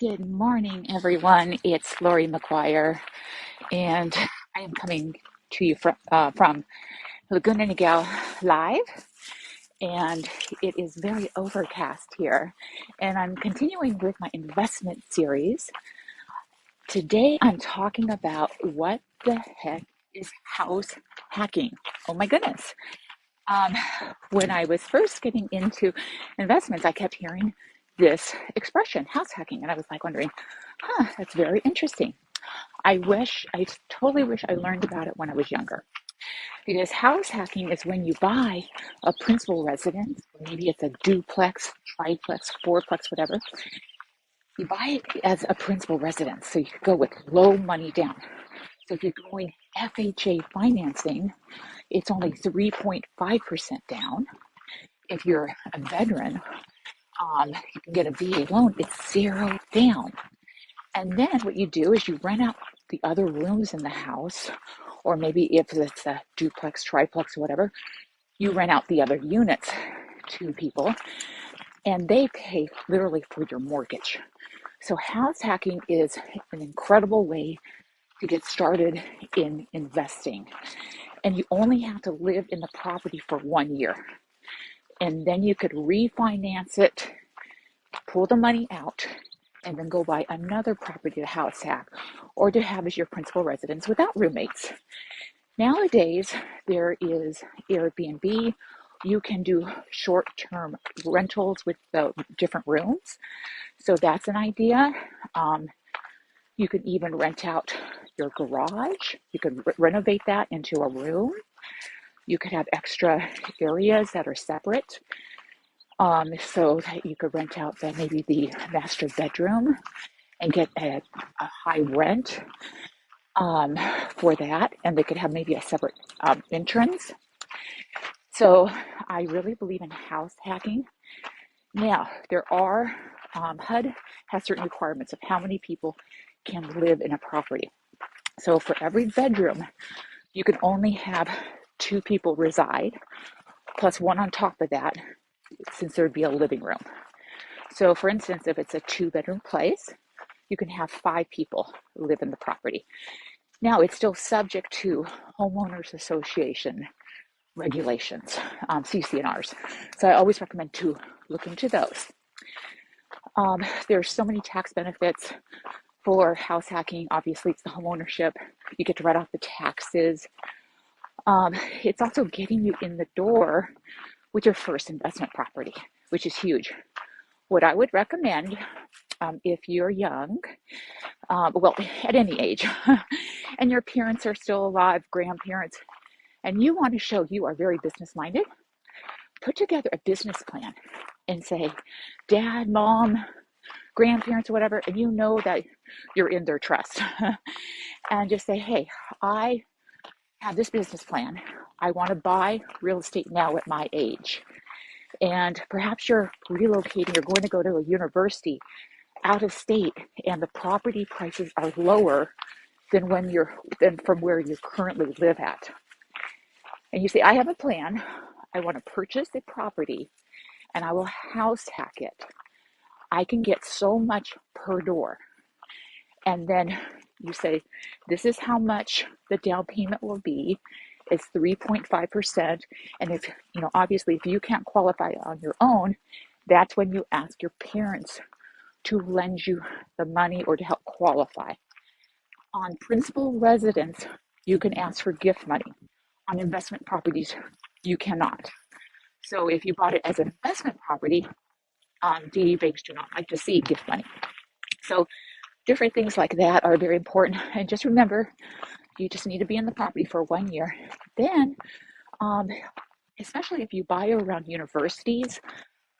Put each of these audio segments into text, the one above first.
Good morning, everyone. It's Lori McGuire, and I am coming to you from Laguna Niguel Live, and it is very overcast here. And I'm continuing with my investment series. Today, I'm talking about what the heck is house hacking. Oh my goodness. Um, when I was first getting into investments, I kept hearing this expression, house hacking, and I was like wondering, that's very interesting. I totally wish I learned about it when I was younger. Because house hacking is when you buy a principal residence, maybe it's a duplex, triplex, fourplex, whatever. You buy it as a principal residence, so you could go with low money down. So if you're going FHA financing, it's only 3.5% down. If you're a veteran, you can get a VA loan, it's zero down. And then what you do is you rent out the other rooms in the house, or maybe if it's a duplex, triplex, or whatever, you rent out the other units to people, and they pay literally for your mortgage. So house hacking is an incredible way to get started in investing. And you only have to live in the property for 1 year. And then you could refinance it, pull the money out, and then go buy another property to house hack or to have as your principal residence without roommates. Nowadays, there is Airbnb. You can do short-term rentals with the different rooms. So that's an idea. You can even rent out your garage. You could renovate that into a room. You could have extra areas that are separate. So that you could rent out maybe the master bedroom and get a high rent for that, and they could have maybe a separate entrance. So I really believe in house hacking. Now, there are, HUD has certain requirements of how many people can live in a property. So for every bedroom, you can only have 2 people reside, plus one on top of that, since there would be a living room. So for instance, if it's a 2-bedroom place, you can have 5 people live in the property. Now, it's still subject to homeowners association regulations, CC&Rs. So I always recommend to look into those. There's so many tax benefits for house hacking. Obviously, it's the home ownership. You get to write off the taxes. It's also getting you in the door with your first investment property, which is huge. What I would recommend, if you're young, well, at any age, and your parents are still alive, grandparents, and you want to show you are very business minded, put together a business plan and say, Dad, Mom, grandparents, whatever, and you know that you're in their trust. And just say, hey, I have this business plan. I want to buy real estate now at my age. And perhaps you're relocating, you're going to go to a university out of state, and the property prices are lower than from where you currently live at. And you say, I have a plan. I want to purchase a property and I will house hack it. I can get so much per door. And then you say, this is how much the down payment will be. It's 3.5%. And if, obviously, if you can't qualify on your own, that's when you ask your parents to lend you the money or to help qualify. On principal residence, you can ask for gift money. On investment properties, you cannot. So if you bought it as an investment property, DD banks do not like to see gift money. So different things like that are very important. And just remember, you just need to be in the property for 1 year. Then, especially if you buy around universities,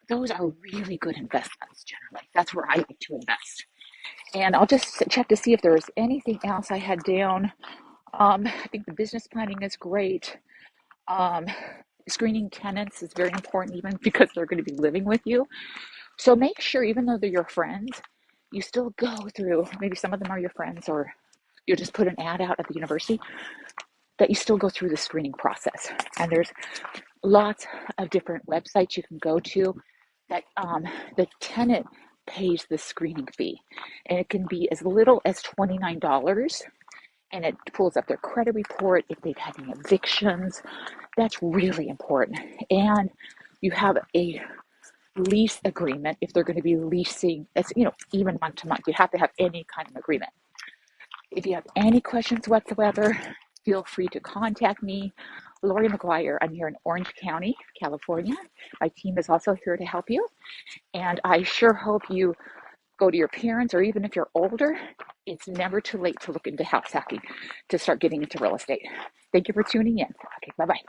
those are really good investments generally. That's where I like to invest. And I'll just check to see if there's anything else I had down. I think the business planning is great. Screening tenants is very important, even because they're going to be living with you. So make sure, even though they're your friends, you still go through, maybe some of them are your friends, or you just put an ad out at the university, that you still go through the screening process. And there's lots of different websites you can go to that the tenant pays the screening fee. And it can be as little as $29, and it pulls up their credit report if they've had any evictions. That's really important. And you have a lease agreement if they're going to be leasing. That's, even month to month. You have to have any kind of agreement. If you have any questions whatsoever, feel free to contact me. Lori McGuire. I'm here in Orange County, California. My team is also here to help you. And I sure hope you go to your parents, or even if you're older, it's never too late to look into house hacking, to start getting into real estate. Thank you for tuning in. Okay, bye-bye.